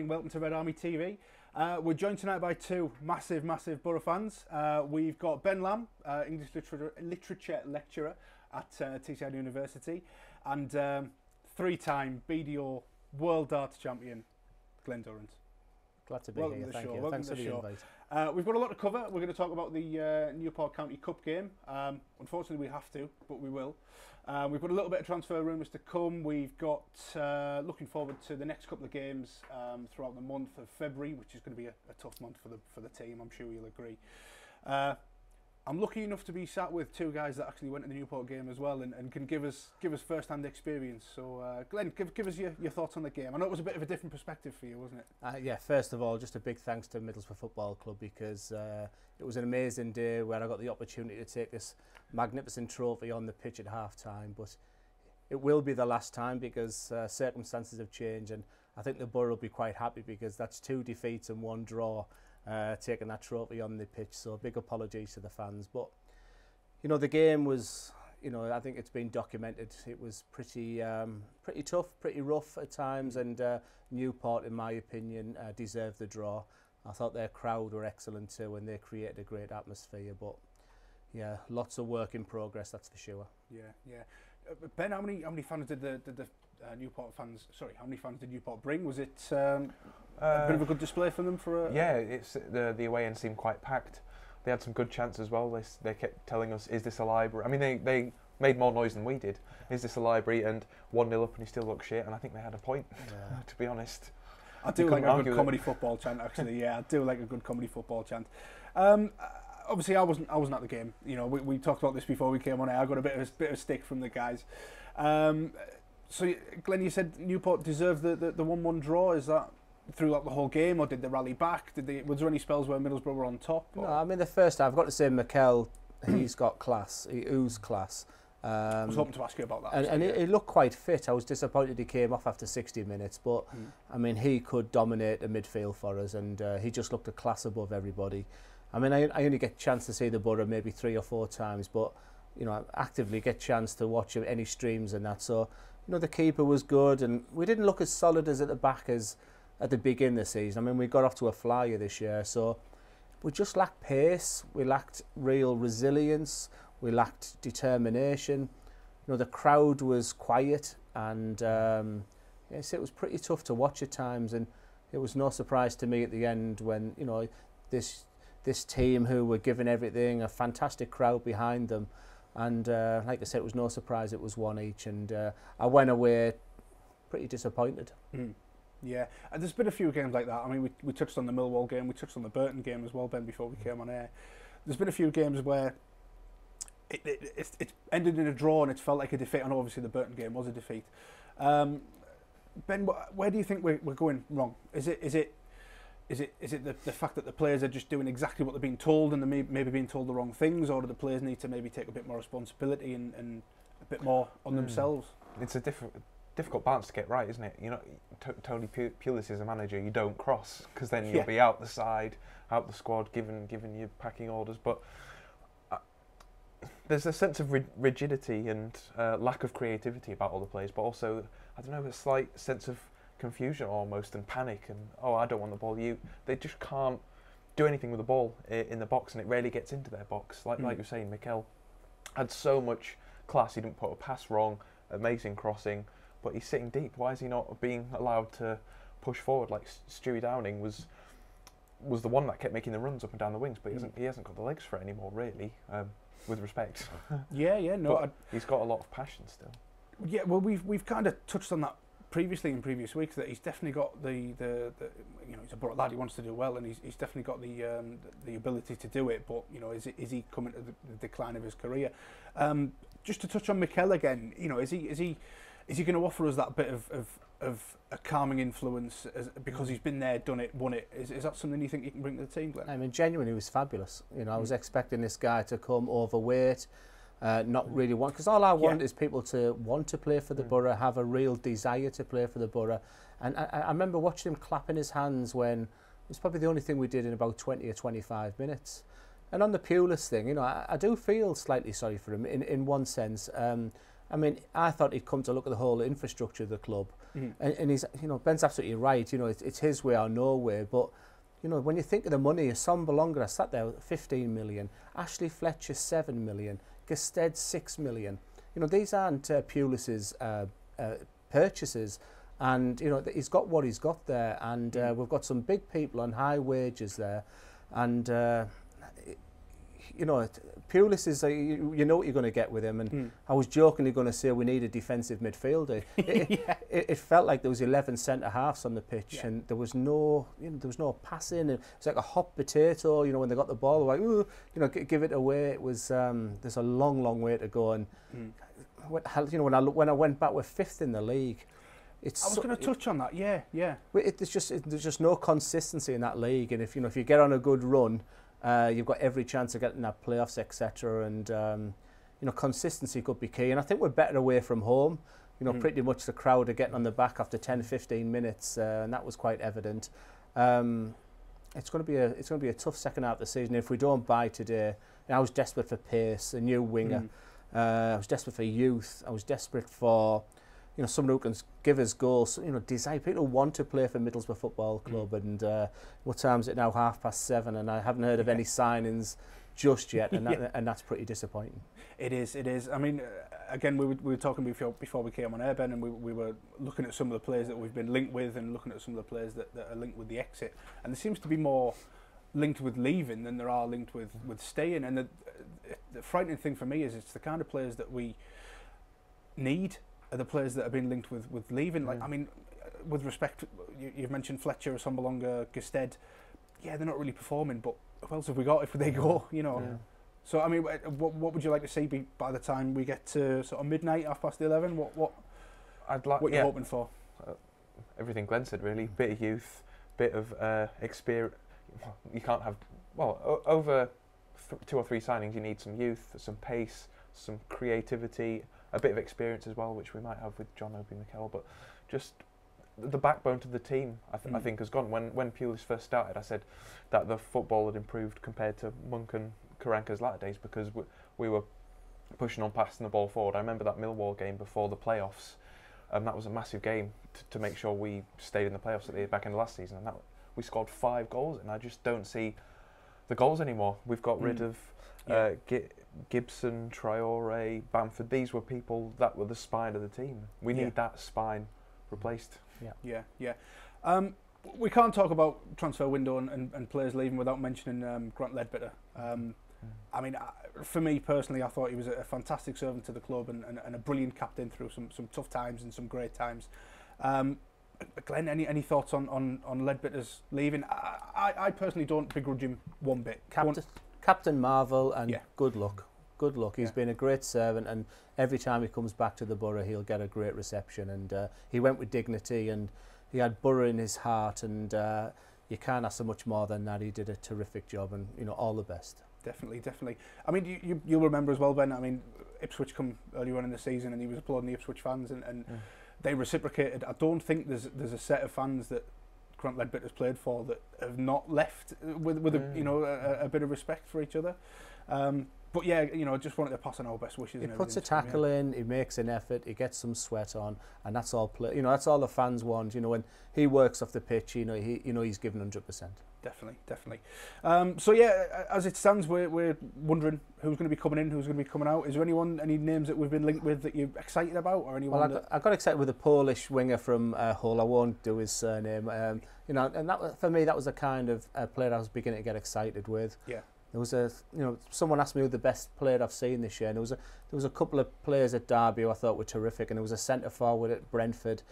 and welcome to Red Army TV. We're joined tonight by two massive Boro fans. We've got Ben Lamb, English literature lecturer at TCI University, and three-time BDO World Darts champion, Glenn Durrant. Glad to be here, thank you. Thanks for the invite. We've got a lot to cover. We're going to talk about the Newport County Cup game. Unfortunately, we have to, but we will. We've got a little bit of transfer rumours to come. We've got looking forward to the next couple of games throughout the month of February, which is going to be a tough month for the team. I'm sure you'll agree. I'm lucky enough to be sat with two guys that actually went to the Newport game as well and can give us first-hand experience. So, Glenn, give us your thoughts on the game. I know it was a bit of a different perspective for you, wasn't it? Yeah, first of all, just a big thanks to Middlesbrough Football Club because it was an amazing day where I got the opportunity to take this magnificent trophy on the pitch at half-time. But it will be the last time because circumstances have changed, and I think the Boro will be quite happy because that's 2 defeats and 1 draw. Taking that trophy on the pitch, so big apologies to the fans. But you know, the game was, you know, I think it's been documented. It was pretty tough, pretty rough at times, and Newport, in my opinion, deserved the draw. I thought their crowd were excellent too, and they created a great atmosphere. But yeah, lots of work in progress, that's for sure. Yeah. Ben, how many fans did the Newport fans? Sorry, how many fans did Newport bring? Was it a bit of a good display for them? Yeah, it's the away end seemed quite packed. They had some good chances as well. They kept telling us, "Is this a library?" I mean, they made more noise than we did. Is this a library? And 1-0 up, and he still looks shit. And I think they had a point. Yeah. To be honest, I do like a good comedy football chant. Actually, yeah, I do like a good comedy football chant. Obviously, I wasn't at the game. You know, we talked about this before we came on air. I got a bit of stick from the guys. So, Glenn, you said Newport deserved the 1-1 draw. Is that throughout the whole game, or did they rally back? Was there any spells where Middlesbrough were on top? Or? No, I mean the first half, I've got to say, Mikel, he's got class. He oozed class. I was hoping to ask you about that. And he looked quite fit. I was disappointed he came off after 60 minutes, but I mean he could dominate the midfield for us, and he just looked a class above everybody. I mean, I only get a chance to see the Boro maybe 3 or 4 times, but you know, I actively get a chance to watch any streams and that. So, you know, the keeper was good, and we didn't look as solid as at the back as at the beginning of the season. I mean, we got off to a flyer this year, so we just lacked pace, we lacked real resilience, we lacked determination. You know, the crowd was quiet, and yes, it was pretty tough to watch at times, and it was no surprise to me at the end when, you know, this team who were giving everything, a fantastic crowd behind them, and like I said, it was no surprise it was 1 each, and I went away pretty disappointed. Yeah, and there's been a few games like that. I mean, we touched on the Millwall game, we touched on the Burton game as well, Ben, before we came on air. There's been a few games where it ended in a draw and it felt like a defeat, and obviously the Burton game was a defeat. Ben, where do you think we're going wrong? Is it the fact that the players are just doing exactly what they're being told and they're maybe being told the wrong things, or do the players need to maybe take a bit more responsibility and a bit more on themselves? It's a difficult balance to get right, isn't it? You know, Tony Pulis is a manager. You don't cross because then you'll be out the side, out the squad, given you packing orders. But there's a sense of rigidity and lack of creativity about all the players, but also, I don't know, a slight sense of confusion almost and panic and, oh, I don't want the ball. They just can't do anything with the ball in the box, and it rarely gets into their box. Like you're saying, Mikel had so much class. He didn't put a pass wrong, amazing crossing, but he's sitting deep. Why is he not being allowed to push forward? Like Stewie Downing was the one that kept making the runs up and down the wings, but he hasn't got the legs for it anymore, really. With respect. No, he's got a lot of passion still. Yeah, well, we've kind of touched on that previously in previous weeks, that he's definitely got the you know, he's a Boro lad, he wants to do well, and he's definitely got the ability to do it. But you know, is he coming to the decline of his career? Just to touch on Mikel again, you know, is he going to offer us that bit of a calming influence because he's been there, done it, won it? Is that something you think he can bring to the team, Glenn? I mean, genuinely, he was fabulous. You know, I was expecting this guy to come overweight, not really want, because all I want is people to want to play for the Boro, have a real desire to play for the Boro. And I remember watching him clapping his hands when it was probably the only thing we did in about 20 or 25 minutes. And on the Pulis thing, you know, I do feel slightly sorry for him in one sense. I mean, I thought he'd come to look at the whole infrastructure of the club, and he's, you know, Ben's absolutely right. You know, it's his way or no way. But you know, when you think of the money, Son Bolonga sat there 15 million, Ashley Fletcher 7 million, Gestead 6 million. You know, these aren't Pulis's purchases, and you know, he's got what he's got there, and we've got some big people on high wages there, and you know, Pulis is you know what you're going to get with him, and I was jokingly going to say we need a defensive midfielder. It felt like there was 11 centre halves on the pitch, and there was no, you know, there was no passing. It was like a hot potato. You know, when they got the ball, like, ooh, you know, give it away. It was there's a long way to go, and you know, when I went back, we're 5th in the league. I was going to touch on that. Yeah. There's just no consistency in that league, and if you get on a good run, you've got every chance of getting that playoffs, etc. And you know, consistency could be key. And I think we're better away from home. You know, pretty much the crowd are getting on the back after 10-15 minutes, and that was quite evident. It's going to be a tough second half of the season if we don't buy today. And I was desperate for pace, a new winger. I was desperate for youth. I was desperate for, you know, someone who can give us goals. You know, desire people who want to play for Middlesbrough Football Club. And what time is it now? 7:30, and I haven't heard of any signings just yet, and and that's pretty disappointing. It is. I mean, again, we were talking before we came on air, Ben, and we were looking at some of the players that we've been linked with, and looking at some of the players that are linked with the exit. And there seems to be more linked with leaving than there are linked with staying. And the frightening thing for me is it's the kind of players that we need are the players that have been linked with leaving. Like, I mean, with respect, you've mentioned Fletcher, Son Bolonga, Gestead. Yeah, they're not really performing, but who else have we got if they go? You know. Yeah. So I mean, what would you like to see by the time we get to sort of midnight, 11:30? What you're hoping for? Everything Glenn said, really. Bit of youth, bit of experience. You can't have over 2 or 3 signings. You need some youth, some pace, some creativity, a bit of experience as well, which we might have with John Obi Mikel. But just the backbone to the team, I think, has gone. When Pulis first started, I said that the football had improved compared to Monk and Karanka's latter days because we were pushing on, passing the ball forward. I remember that Millwall game before the playoffs. That was a massive game to make sure we stayed in the playoffs at the back end of last season, and we scored 5 goals, and I just don't see the goals anymore. We've got rid of Gibson, Traore, Bamford. These were people that were the spine of the team. We need that spine replaced. Yeah. We can't talk about transfer window and players leaving without mentioning Grant Ledbetter. I mean, for me personally, I thought he was a fantastic servant to the club and a brilliant captain through some tough times and some great times. Glenn, any thoughts on Ledbetter's leaving? I personally don't begrudge him one bit. Captain Marvel, and good luck. Good luck. He's been a great servant, and every time he comes back to the Boro, he'll get a great reception. And he went with dignity, and he had Boro in his heart, and you can't ask so much more than that. He did a terrific job, and you know, all the best. Definitely. I mean, you'll remember as well, Ben. I mean, Ipswich come earlier on in the season, and he was applauding the Ipswich fans, and they reciprocated. I don't think there's a set of fans that Grant Ledbetter's played for that have not left with a bit of respect for each other. But yeah, you know, just wanted to pass on our best wishes. He puts a tackle in, he makes an effort, he gets some sweat on, and that's all. That's all the fans want. You know, when he works off the pitch, he's given 100%. Definitely. So yeah, as it stands, we're wondering who's going to be coming in, who's going to be coming out. Is there any names that we've been linked with that you're excited about, or anyone? Well, I got excited with a Polish winger from Hull. I won't do his surname. And that for me, that was the kind of player I was beginning to get excited with. Yeah. There was someone asked me who the best player I've seen this year, and there was a couple of players at Derby who I thought were terrific, and there was a centre forward at Brentford.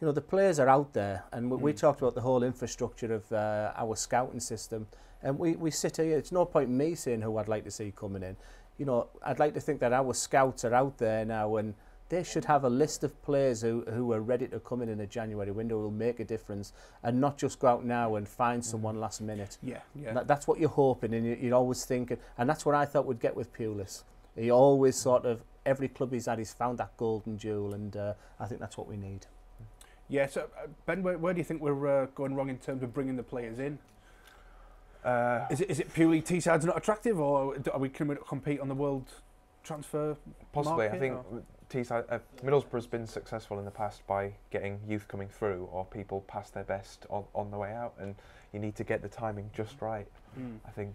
You know, the players are out there, and we talked about the whole infrastructure of our scouting system, and we sit here. It's no point me saying who I'd like to see coming in. You know, I'd like to think that our scouts are out there now, and they should have a list of players who are ready to come in a January window, who will make a difference, and not just go out now and find someone last minute. Yeah. That's what you're hoping, and you're always thinking, and that's what I thought we'd get with Pulis. He always sort of, every club he's had, he's found that golden jewel, and I think that's what we need. Yeah, so Ben, where do you think we're going wrong in terms of bringing the players in? Is it purely Teesside's not attractive, or are we can we compete on the world transfer possibly? market, I think tease, Middlesbrough's been successful in the past by getting youth coming through or people past their best on the way out, and you need to get the timing just right, I think.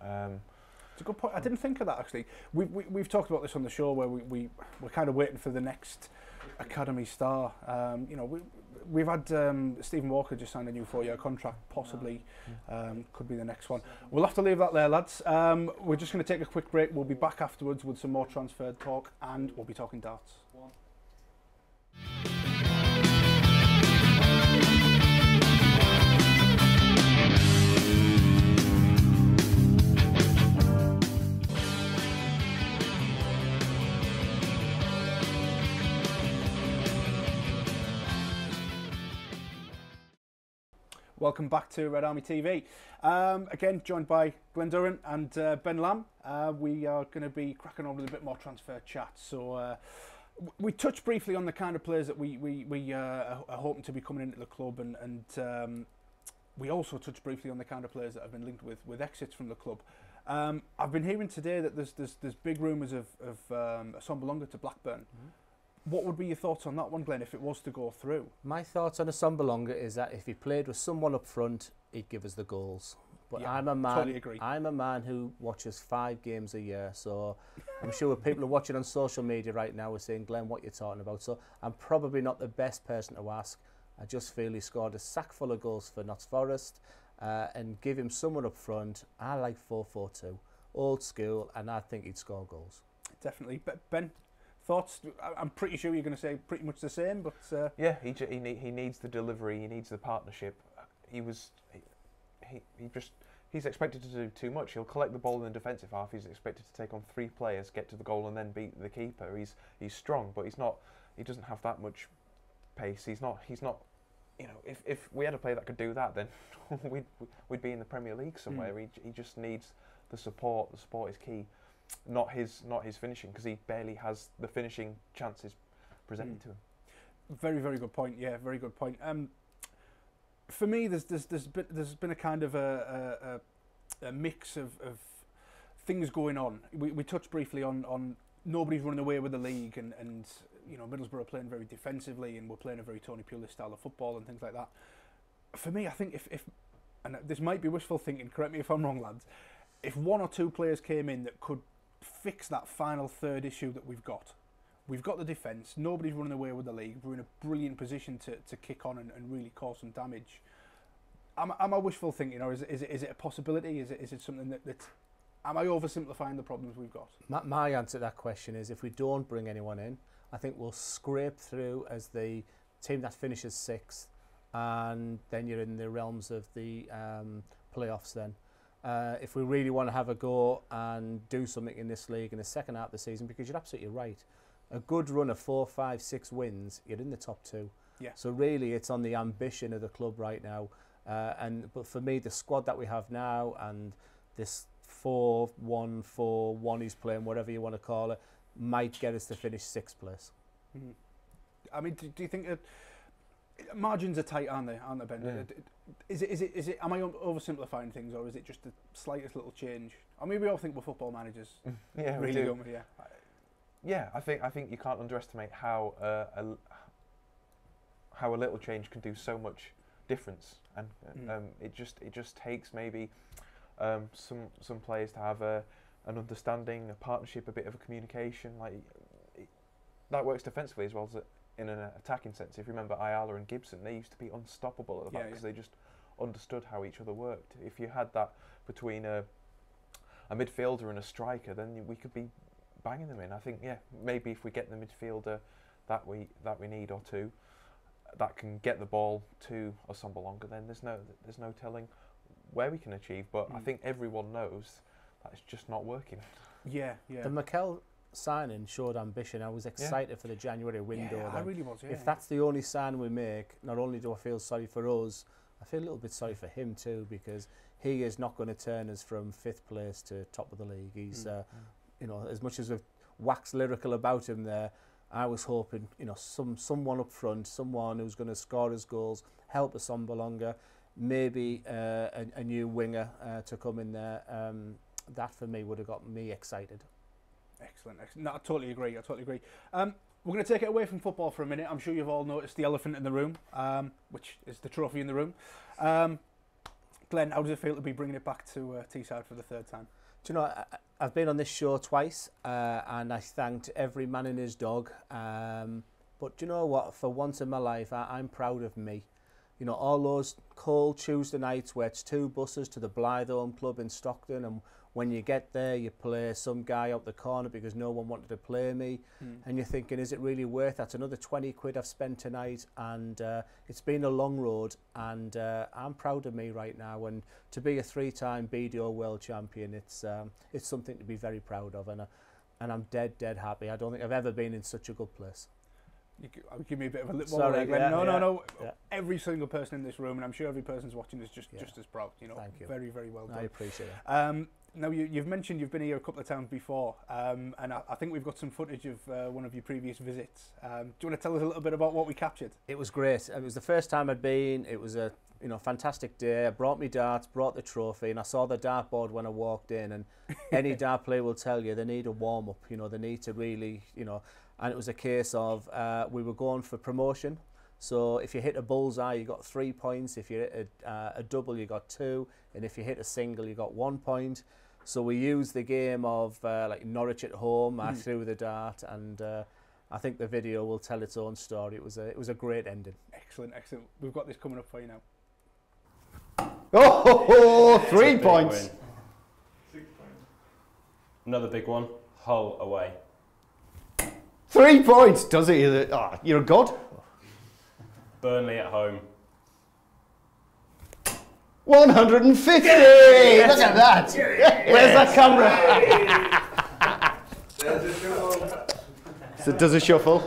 It's a good point. I didn't think of that, actually. We've talked about this on the show where we're kind of waiting for the next academy star. You know, we've had Stephen Walker just signed a new 4-year contract, possibly could be the next one. We'll have to leave that there, lads. We're just going to take a quick break. We'll be back afterwards with some more transfer talk, and we'll be talking darts. Welcome back to Red Army TV. Again, joined by Glenn Durran and Ben Lamb. We are going to be cracking on with a bit more transfer chat. So we touched briefly on the kind of players that we are hoping to be coming into the club, and we also touched briefly on the kind of players that have been linked with exits from the club. I've been hearing today that there's big rumours of Assombalonga to Blackburn. What would be your thoughts on that one, Glenn, if it was to go through? My thoughts on Assombalonga is that if he played with someone up front, he'd give us the goals. But yeah, I'm a man. Totally agree. I'm a man who watches 5 games a year, so I'm sure people are watching on social media right now are saying, Glenn, what you're talking about. So I'm probably not the best person to ask. I just feel he scored a sack full of goals for Notts Forest, and give him someone up front. I like 4-4-2, old school, and I think he'd score goals. Definitely. Ben, thoughts? I'm pretty sure you're going to say pretty much the same, but yeah, he needs the delivery, he needs the partnership. He's expected to do too much. He'll collect the ball in the defensive half. He's expected to take on 3 players, get to the goal, and then beat the keeper. He's strong, but he's not. He doesn't have that much pace. He's not. You know, if we had a player that could do that, then we'd be in the Premier League somewhere. He just needs the support. The support is key. Not his finishing, because he barely has the finishing chances presented to him. Very, very good point. Yeah, very good point. For me, there's been a kind of a mix of things going on. We touched briefly on nobody's running away with the league, and you know, Middlesbrough are playing very defensively, and we're playing a very Tony Pulis style of football and things like that. For me, I think if and this might be wishful thinking, correct me if I'm wrong, lads, if 1 or 2 players came in that could fix that final third issue that we've got the defence, nobody's running away with the league, we're in a brilliant position to kick on and really cause some damage. Am I wishful thinking, or is it a possibility? Is it something that am I oversimplifying the problems we've got? My answer to that question is, if we don't bring anyone in, I think we'll scrape through as the team that finishes 6th, and then you're in the realms of the playoffs then. If we really want to have a go and do something in this league in the second half of the season, because you're absolutely right, a good run of 4, 5, 6 wins, you're in the top 2. Yeah. So really, it's on the ambition of the club right now. But for me, the squad that we have now and this 4-1-4-1 he's playing, whatever you want to call it, might get us to finish 6th place. I mean, do you think margins are tight, aren't they, Ben? Yeah. Is it? Am I oversimplifying things, or is it just the slightest little change? I mean, we all think we're football managers. Yeah, really we do. Yeah, I think you can't underestimate how a little change can do so much difference, and it just takes maybe some players to have an understanding, a partnership, a bit of a communication. That works defensively as well as in an attacking sense. If you remember Ayala and Gibson, they used to be unstoppable at the back because they just understood how each other worked. If you had that between a midfielder and a striker, then we could be banging them in. I think, maybe if we get the midfielder that we need, or 2 that can get the ball to Assombalonga, then there's no telling where we can achieve. But I think everyone knows that it's just not working. Yeah. The McKell signing showed ambition. I was excited for the January window. Yeah, I really was. Yeah. If that's the only sign we make, not only do I feel sorry for us, I feel a little bit sorry for him too, because he is not going to turn us from 5th place to top of the league. He's, you know, as much as we've waxed lyrical about him there, I was hoping, you know, someone up front, someone who's going to score his goals, help us on Bolonga, maybe a new winger to come in there. That for me would have got me excited. Excellent, excellent. No, I totally agree. I totally agree. We're going to take it away from football for a minute. I'm sure you've all noticed the elephant in the room, which is the trophy in the room. Glenn, how does it feel to be bringing it back to Teesside for the third time? Do you know, I've been on this show twice, and I thanked every man and his dog. But do you know what? For once in my life, I'm proud of me. You know, all those cold Tuesday nights where it's 2 buses to the Blythe Home Club in Stockton, and when you get there, you play some guy out the corner because no one wanted to play me. And you're thinking, is it really worth that? Another 20 quid I've spent tonight, and it's been a long road, and I'm proud of me right now. And to be a 3-time BDO world champion, it's something to be very proud of, and I'm dead happy. I don't think I've ever been in such a good place. Give me a bit of a lip Sorry, more. Yeah, no. Yeah. Every single person in this room, and I'm sure every person's watching, is just as proud. You know, Thank you. Very, very well done. I appreciate it. Now, you've mentioned you've been here a couple of times before, and I think we've got some footage of one of your previous visits. Do you want to tell us a little bit about what we captured? It was great. It was the first time I'd been. It was a fantastic day. I brought me darts, brought the trophy, and I saw the dartboard when I walked in. And any dart player will tell you they need a warm up. You know, they need to really, And it was a case of we were going for promotion. So if you hit a bullseye, you got 3 points. If you hit a double, you got 2. And if you hit a single, you got 1 point. So we used the game of like Norwich at home. I threw the dart, and I think the video will tell its own story. It was a great ending. Excellent, excellent. We've got this coming up for you now. Oh, 3 points. 6 points. Another big one. Hull away. 3 points. Does it? Oh, you're a god. Burnley at home. 150. Look at that. Where's that camera? So does a shuffle.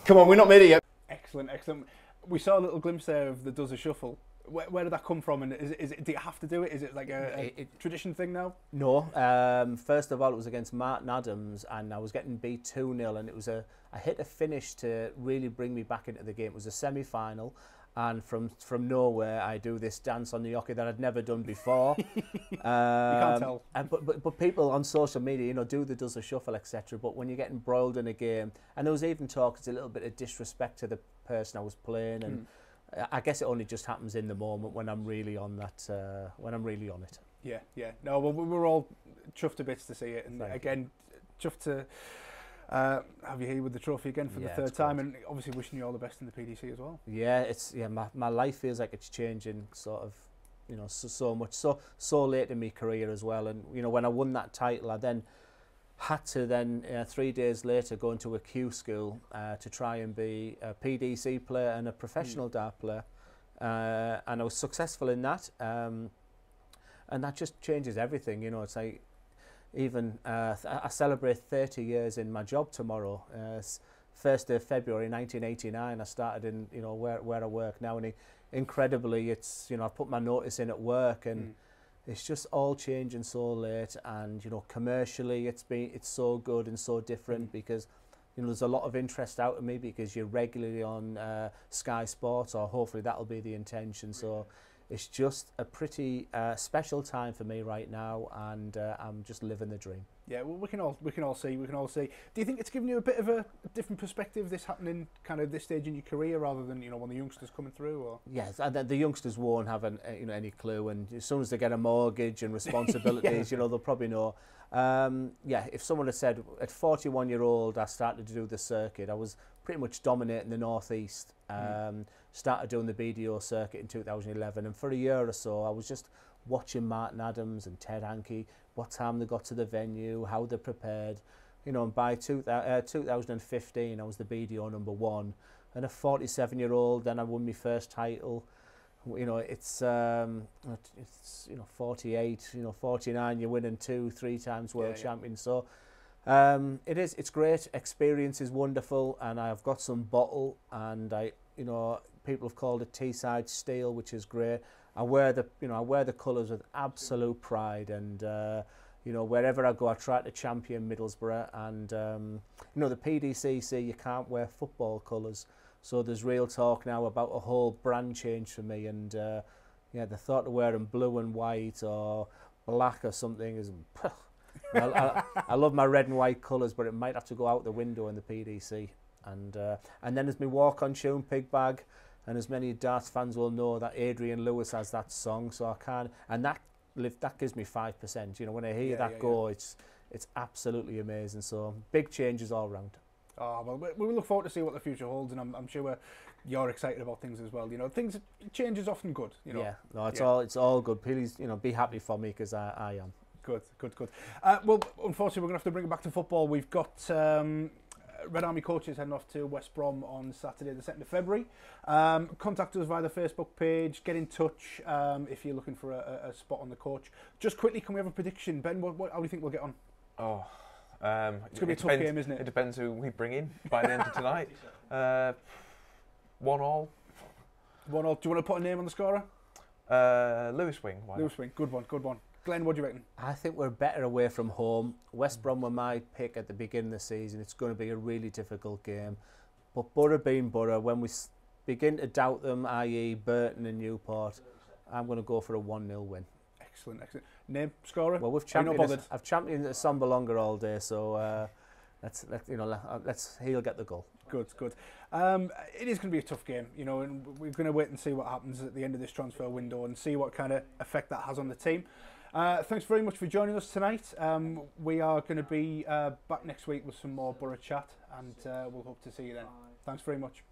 Come on, we're not made it yet. Excellent, excellent. We saw a little glimpse there of the Duzza shuffle. Where did that come from? And is it? Do you have to do it? Is it like a tradition thing now? No. First of all, it was against Martin Adams, and I was getting beat 2-0, and it was I hit a finish to really bring me back into the game. It was a semi-final, and from nowhere, I do this dance on the hockey that I'd never done before. You can't tell. But people on social media, do the Duzza shuffle, etc. But when you're getting broiled in a game, and there was even talk, it's a little bit of disrespect to the person I was playing, and I guess it only just happens in the moment when I'm really on that, when I'm really on it. Yeah. No, well, we were all chuffed to bits to see it, and again, chuffed to have you here with the trophy again for the third time, and obviously wishing you all the best in the PDC as well. Yeah, my life feels like it's changing, sort of, so much, so late in my career as well, and when I won that title, I then had to 3 days later go into a Q school to try and be a PDC player and a professional dart player, and I was successful in that, and that just changes everything. It's like, even I celebrate 30 years in my job tomorrow. 1st of February 1989 I started in where I work now, and incredibly it's I put my notice in at work, and it's just all changing so late, and commercially it's so good and so different, because there's a lot of interest out of me because you're regularly on Sky Sports, or hopefully that'll be the intention. So it's just a pretty special time for me right now, and I'm just living the dream. Yeah, well, we can all see. Do you think it's given you a bit of a different perspective, this happening kind of this stage in your career, rather than when the youngsters coming through? Or yes, the youngsters won't have any clue, and as soon as they get a mortgage and responsibilities, they'll probably know. If someone had said at 41-year-old I started to do the circuit, I was pretty much dominating the northeast. Started doing the BDO circuit in 2011, and for a year or so I was just watching Martin Adams and Ted Hankey, what time they got to the venue, how they prepared, and by 2015 I was the BDO #1, and a 47-year-old, then I won my first title. It's 48, 49, you're winning 2-3 times world champion. So it's great. Experience is wonderful, and I've got some bottle, and people have called it Teesside Steel, which is great. I wear the colours with absolute pride, and wherever I go, I try to champion Middlesbrough, and the PDC say you can't wear football colours. So there's real talk now about a whole brand change for me, and the thought of wearing blue and white or black or something is I love my red and white colours, but it might have to go out the window in the PDC. And then there's my walk on tune, Pig Bag, and as many darts fans will know that Adrian Lewis has that song, so I can't, and that gives me 5%. You know, when I hear that go, it's absolutely amazing. So big changes all round. Oh, well, we look forward to see what the future holds, and I'm sure you're excited about things as well. You know, change is often good. You know. Yeah, no, it's all good. Please, you know, be happy for me because I am. Good. Well, unfortunately, we're going to have to bring it back to football. We've got Red Army coaches heading off to West Brom on Saturday the 2nd of February. Contact us via the Facebook page. Get in touch if you're looking for a spot on the coach. Just quickly, can we have a prediction? Ben, how do you think we'll get on? Oh, it's going to be a tough game, isn't it? It depends who we bring in by the end of tonight. 1-1. 1-1. Do you want to put a name on the scorer? Lewis Wing. Lewis Wing. Good one. Glenn, what do you reckon? I think we're better away from home. West Brom were my pick at the beginning of the season. It's going to be a really difficult game. But Boro being Boro, when we begin to doubt them, i.e. Burton and Newport, I'm going to go for a 1-0 win. Excellent. Name, scorer? Well, I've championed Sambalonger all day, so he'll get the goal. Good. It is going to be a tough game, you know, and we're going to wait and see what happens at the end of this transfer window and see what kind of effect that has on the team. Thanks very much for joining us tonight. We are going to be back next week with some more Boro chat, and we'll hope to see you then. Thanks very much.